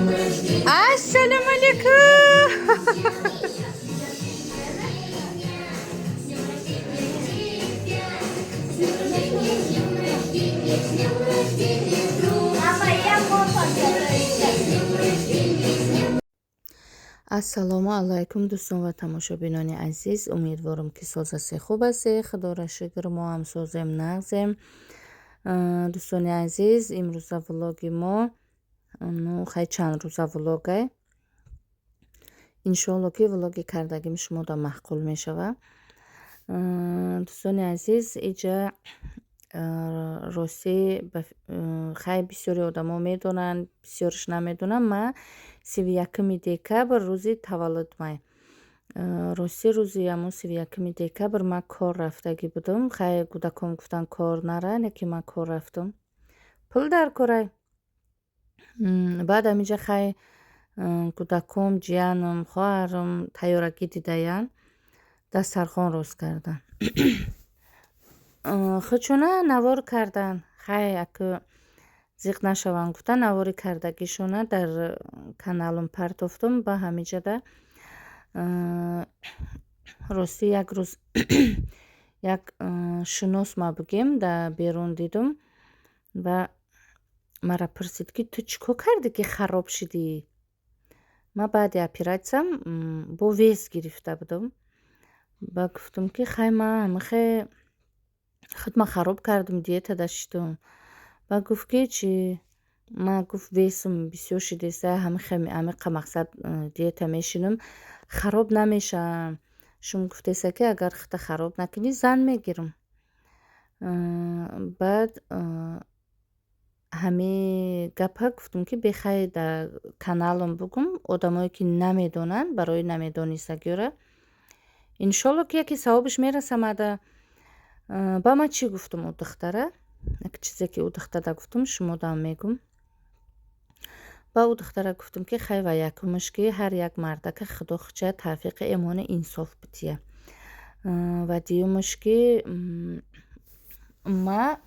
Assalomu alaykum. Ассалому алайкум дӯстон ва тамошобинони азиз, умедворам ки созаси хуб ҳастед. Худоро шукр, мо ҳам созем нағзем. Дӯстони азиз, имрӯза влоги мо хай чанд рӯза влогай. иншоалло ки влоги кардагим шумода маъқул мешавад. Дӯстони азиз, иҷа рости хай бисёри одамо медонанд, бисёриш намедонанд. Ма 31 декабр рӯзи таваллуд май. Рости рӯзи аму 31 декабр ма кор рафтагӣ будам. Хай кӯдакон гуфтанд кор нара, неки ма кор рафтам. Пул дар корай. Баъд амиҷа хай кӯдаком, ҷиянам, хоҳарам тайёрагӣ дидаянд, дастархон рост кардан. Хучуна навор кардан. Хай аку зиқ нашаванд гуфта навори кардагишона дар каналам партофтам. Ба ҳамиҷада рости як рӯз як шинос ма бугем да берун дидум ва мара пурсид ки ту чӣ кор кардӣ ки хароб шидӣ? Ма баъди оператсиям бо вес гирифта будам. Ба гуфтам ки хай ма ҳамахе худма хароб кардам, диета даштам. Ба гуфт ки чӣ? Ма гуфт весам бисёр шидеста, ҳамиқа мақсад диета мешинам, хароб намешавам. Шумо гуфтеса ки агар худта хароб накунӣ зан мегирам. Баъд ҳамин гапа гуфтам ки бехай дар каналам бугум, одамое ки намедонанд барои намедонистагиёра иншоалло ки яке савобиш мерасамада. Ба ма чӣ гуфтам ӯ духтара? Як чизе ки ӯ духтара гуфтам шумодам мегум. Ба ӯ духтара гуфтам ки хай ва якумаш ки ҳар як мардака худо хучая тавфиқи эмони инсоф бития. Ва дуюмаш ки ма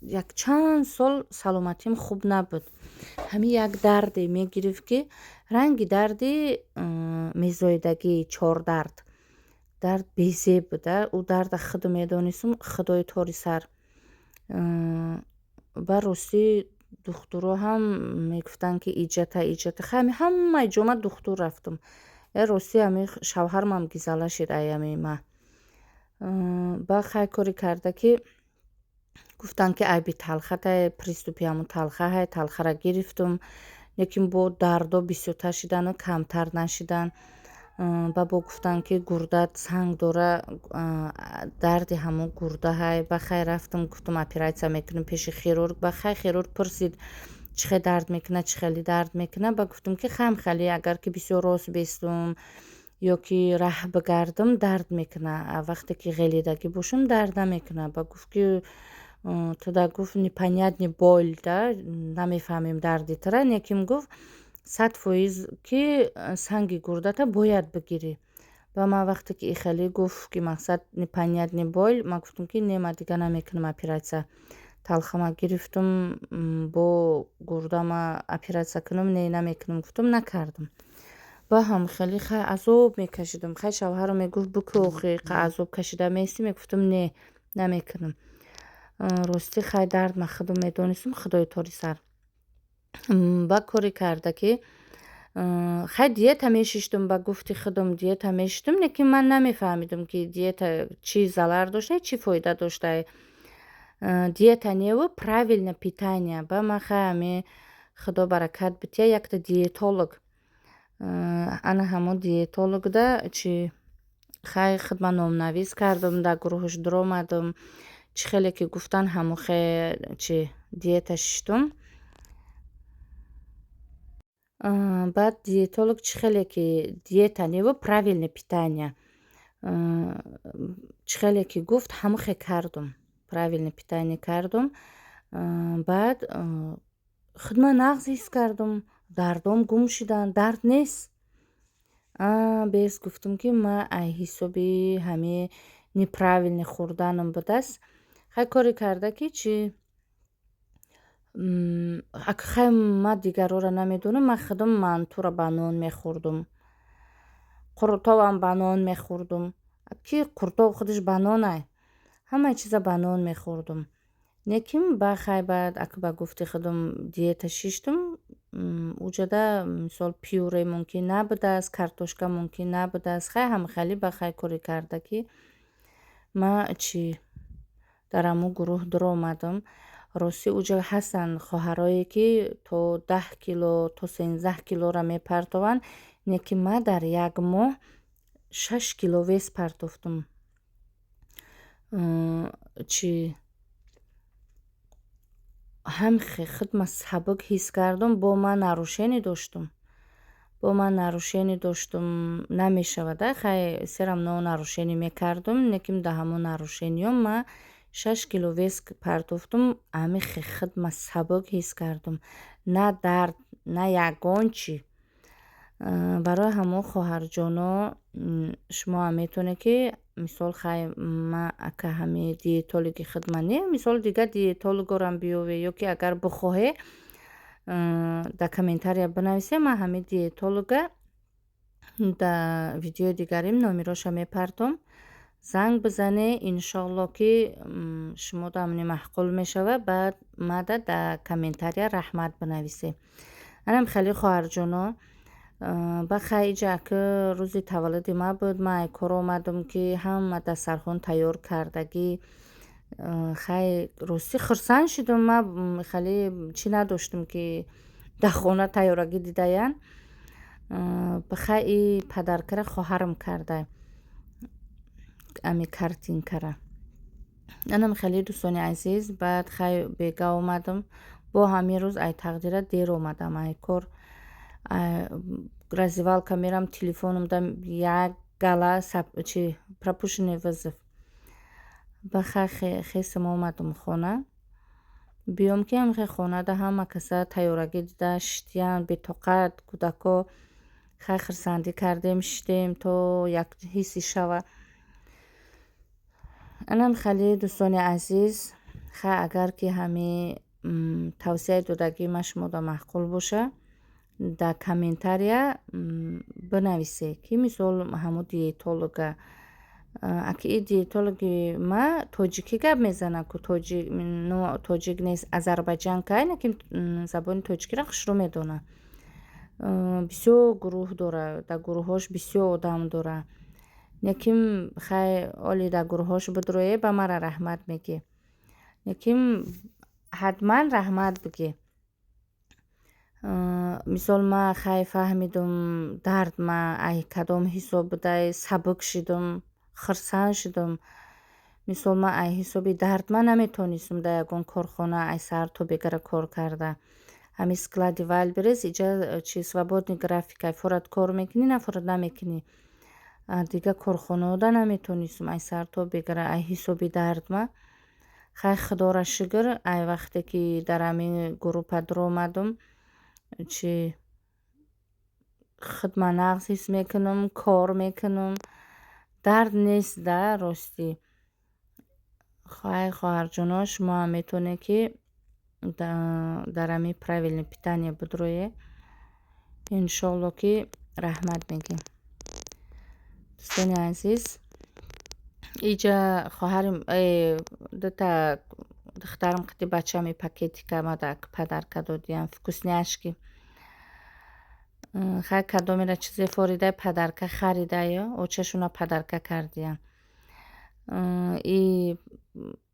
як чанд сол саломатим хуб набуд. Ҳамин як дарде мегирифт ки ранги дарди мезоидагӣ, чордард. Дард безеб буда. Ӯ дарда худу медонистам, худои тори сар. Ба рости духтуро ҳам мегуфтанд ки иҷата. Ҳамаи ҷома духтур рафтам. Рости ҳамин шавҳарам гизала шид аями ма. Ба хай кори карда ки гуфтанд ки айби талхатай, приступи ҳамун талха ҳай, талхара гирифтам. Лекин бо дардо бисёртар шидану камтар нашидан. Ба бо гуфтанд ки гурдат санг дора, дарди ҳамун гурда ҳай. Ба хай рафтам, гуфтам оператсия мекунам пеши хирург. Ба хай хирург пурсид чӣ хел дард мекунад, чӣ хели дард мекунад. Ба гуфтам ки хели агар ки бисёр рост бестум ё ки раҳ бигардам дард мекунад, вақте ки ғелидагӣ бошам дард намекунад. Ба гуфт ки ту да гуфт непонятни боль да, намефаҳмем дардитара, неким гуфт 100% ки санги гурдата бояд бигирӣ. Ба ма вақте ки ихели гуфт ки мақсад непонятни боль, ма гуфтам ки не, ма дига намекунам оператсия. Талхама гирифтам, бо гурдама оператсия кунам, не намекунам. Гуфтам накардам. Ба ҳам хеле хай азоб мекашидам. Хай шавҳарам мегуфт бикӯ охи қа азоб кашида месӣ? Мегуфтам не, намекунам. Рости хай дард ма худам медонистам, худои тори сар. Ба кори карда ки хай диета мешиштам. Ба гуфти худам диета мешиштам, лекин ман намефаҳмидам ки диета чӣ залар доштай, чӣ фоида доштай. Диета неу правильно питание. Ба ма хай ҳамин худо баракат бития якта диетолог. Ана ҳамон диетолог да чӣ хай худма номнавис кардам, дар гурӯҳаш дуромадам. Чӣ хеле ки гуфтанд ҳамохе чӣ диета шиштум. Баъд диетолог чӣ хеле ки диета неу правильно питание. Чӣ хеле ки гуфт ҳамохе кардам. Правильно питание кардам. Баъд худма нағз ҳис кардам. Дардом гум шиданд. Дард нест. Бес гуфтам ки ма ай ҳисоби ҳамин неправильно хӯрданам будааст. Хай кори карда ки чӣ خیلی ما دیگر رو نمیدونم. من خودم منتورا با نان میخوردم، قرطاو هم با نان میخوردم. کی قرطاو خودش با نانه، همه چیزا با نان میخوردم. لیکن با خیلی بعد اگه با گفته خودم دیت شیشتم، اوجده مثال پیوره ممکن نبوده است، کارتوشکا ممکن نبوده است. خیلی هم خیلی با خیلی کاری کرده که ما چی در امو گروه در آمدم. راستی اوجا هستن خواهرایی که تا 10 کیلو تا 13 کیلو را میپرتوان. نیکی ما در یک ماه 6 کیلو ویس پرتوفتم. چی هم خود ما سبک حس کردم. با من نروشنی داشتم، نمیشوده. خیلی سرم نو نروشنی میکردم. نیکیم ده همون نروشنیم ما 6 کیلو ویس پرتوفتم. امی خود ما سبک حس کردم، نه درد نه یگان چی. برای همون خواهر جانا شما میتونه که مثال خیلی ما اکه همه دیتولوگی خدمانی مثال دیگه دیتولوگو رم بیوه، یا که اگر بخواهی در کامنتاریا بنویسه. من همه دیتولوگا در ویدیو دیگریم نامیراش میپرتم. زنگ بزنه انشالله که شما دا همونی محقول میشوه. بعد ماده در کامنتاریا رحمت بنویسه. انم خیلی خواهر جانا با خیلی جا که روزی تولد ما بود، ما کار آمدم که هم دسترخوان تیار کردگی. خیلی راستی خرسان شدم. ما خیلی چی نداشتم که در خانه تیارگی دیدین. خیلی پدرکره خواهرم کرده امی کارتین کره. انم خیلی دوستانی عزیز، بعد خیلی بیگا آمدم. با همین روز ای تقدیر دیر آمدم ای کار. развивалка میرم تلفنم دم یک گله چی пропущенный вызов. با خیلی ما اومدم خانه. بیام که هم خانه ده همه کسا تیارگی دیده شدیم به طاقت. کودکا خیلی خرسندی کردیم شدیم تا یک حسی شوه. انم خیلی دوستانی عزیز، خیلی اگر که همه توصیه دادگی ما شما دا محقول باشه در کامنتاریا بنویسه که مثال همون دیتولوگا اگه این دیتولوگی ما توجیکی گپ میزنه که توجیک نیست، آذربایجان که اینه که زبان توجیکی را خشرو میدونه. بسیار گروه داره، در گروهاش بسیار آدم داره. نیکیم خیلی اولی در گروهاش بدرویه با مرا رحمت میگه. نیکیم حتما رحمت بگه. مثال ما خیلی فهمیدم درد ما ای کدام حساب بوده، سبک شدم، خرسان شدم. مثال ما ای حسابی درد ما نمیتونستم در یکون کارخانه ای سر تو بگره کار کرده. همی سکلادی ویل بریز ایجا چی свободный график فرد کار میکنی نه فرد نمیکنی. دیگه کارخانه دا نمیتونستم ای سر تو بگره ای حسابی درد ما. خیلی خدا را شکر ای وقتی که در همین گروه در آمدم چی خدمت نقص حس میکنم، کار میکنم، درد نیست در راستی. خیلی خواهر جانا شما هم میتونه که در همین правильное питание بدرویه. انشالله که رحمت میگیم. دوستان عزیز ایجا خواهرم دوتا دخترم قطعی بچه همی پاکیتی که ما در پدر کدادیم فکوسنیاشکی. خیلی کدامی را چیزی فوریده پدرکه خریده یا اوچهشونا پدرکه کردیم.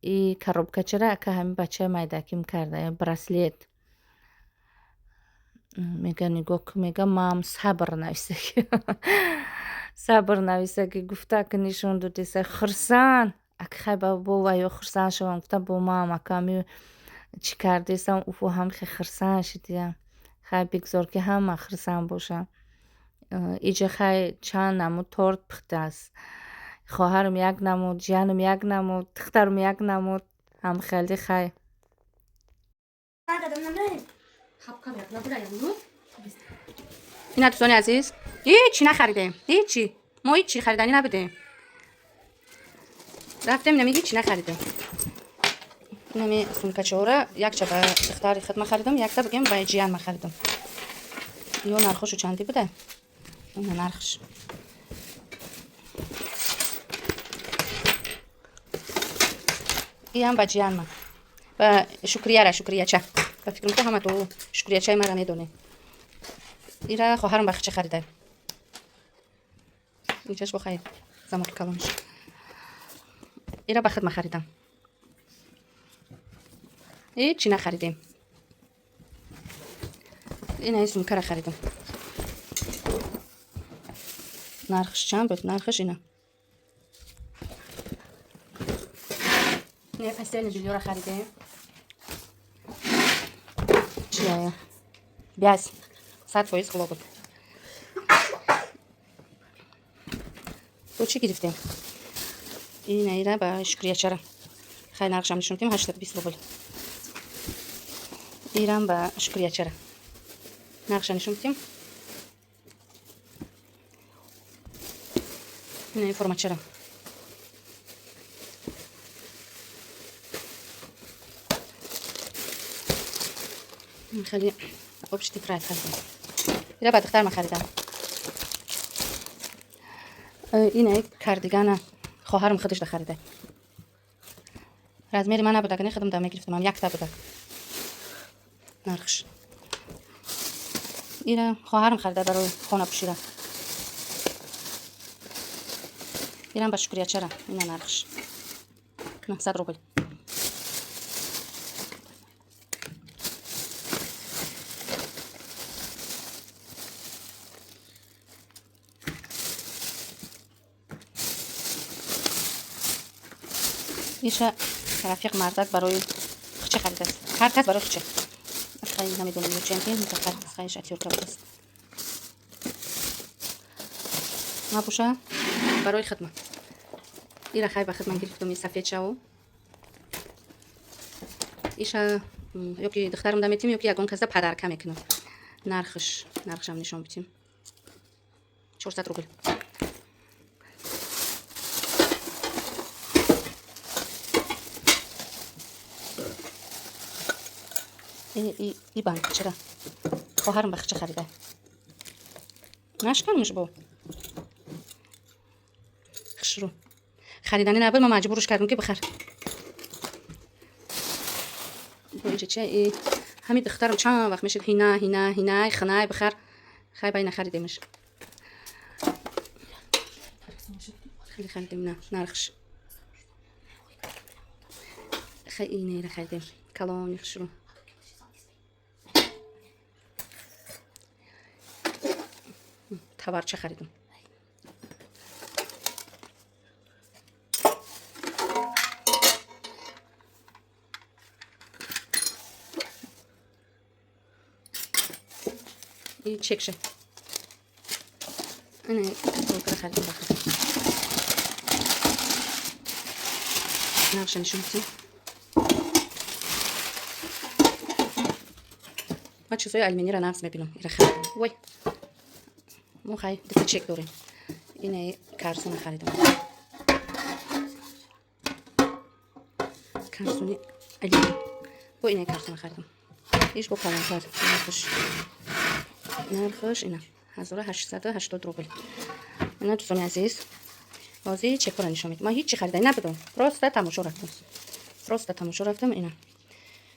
ای коробка چرا که همین بچه مایدکیم کرده یا براسلیت. میگه نگاه که میگه مام صبر نویسه که صبر نویسه که گفته که نشون دادیسه خرسان اک خیلی با ویو خرسان شدم. گفته با مام اکه همی چی کردیسم اوفو هم خیلی خرسان شدیم. خیلی بگذار که هم خرسان باشم. ایجا خیلی چند نمود تورت پخته است. خواهرم یک نمود، جانم یک نمود، دخترم یک نمود. هم خیلی خیلی اینا دوستان عزیز هیچی نخریدیم، هیچی ما هیچی خریدنی نبودیم. رفتیم نمیگی هیچی نخریدیم. اینمی سумкачаора якча ба духтари хидма харидам, якта бигем ба ҷиян ма харидам. Ё нархошу чанди буда? Ина нархш. Иам ба ҷиян ма. Ба шукрияча. Ба фикрам ки ҳама ту шукриячаи мара медонӣ. Ира хоҳарам ба хича харида. Инҷаш бо хайр. Замоки калонш. Ира ба хидма харидам. Чӣ нахаридем. Инаи сумкара харидам. Нархш чанд буд? Нархш ина. Не постельное белье харидем. Чия? Бяз. 100% хлопот. То чӣ гирифтем? Ина ира ба шукриячара. Хай нархшам нишон дидем 820 рубл. Ирам ба шукриячара. Нархша нишон дидем. Ина информачара. خیلی آبش تکرار کردم. اینا بعد دختر خریدم. اینه کاردیگان خواهرم خودش خریده. رزمیری من نبوده که نه خودم دام گرفتم. هم یک تا بوده. نرخش. اینا خواهرم خریده برای خانه پوشیده. اینا با شکریه چرا؟ اینا نرخش. نه 100 روبل. ایشا رفیق مردک برای خچه خریده است. هر کس برای خچه. خیلی نمیدونم چه اینکه متخصص خیلی شتیور کرده است. ما پوشا برای خدمت. ایرا خیلی به خدمت گرفتم سفید شو. ایشا یکی دخترم دمیتیم یکی یکون کسی پدر کم میکنه. نرخشم نشون بدیم. 400 روبل. ای بانک چرا؟ خواهرم بخچه خریده. نشکنمش با. خشرو. خریدنی نبود ما مجبورش کردم که بخر. اینجا چه همین دخترم چند وقت میشه هینا خنای بخر. خیلی باید نخریدیمش. خیلی خریدیم نه نرخش. خیلی اینه خریدیم. کلام خشرو. تبارچه خریدم. این چکشه. اینه توکر خریدم بخیر. نقش نشون بدیم. ما چیزای آلومینی را نفس میبینم. ایره خریدم. وای. مو خیلی دفعه چک داریم. اینه کارسون خریدم. کارسونی آلومینی. با اینه کارسون خریدم. ایش با کلانتر. نرخش اینه 1880 روبل. اینا دوستان عزیز بازی چک را نشون میدم. ما هیچی خریدم نبودم. راست تماشا رفتم اینا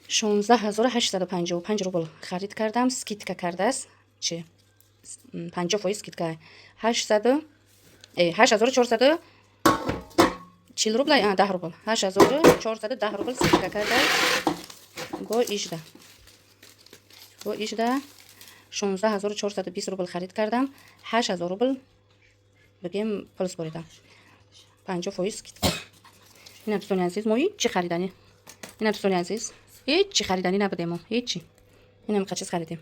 16855 روبل خرید کردم. سکیتکا کرده است. چه 50% скидка 8440 روبل 10 روبل 8410 روبل скидка کرده با 18 16420 روبل خرید کردم 8000 روبل بگیم پلس بریدم 50% скидка. اینا دوستان عزیز ما هیچ خریدنی نبودیم. هیچی اینم چیز خریدیم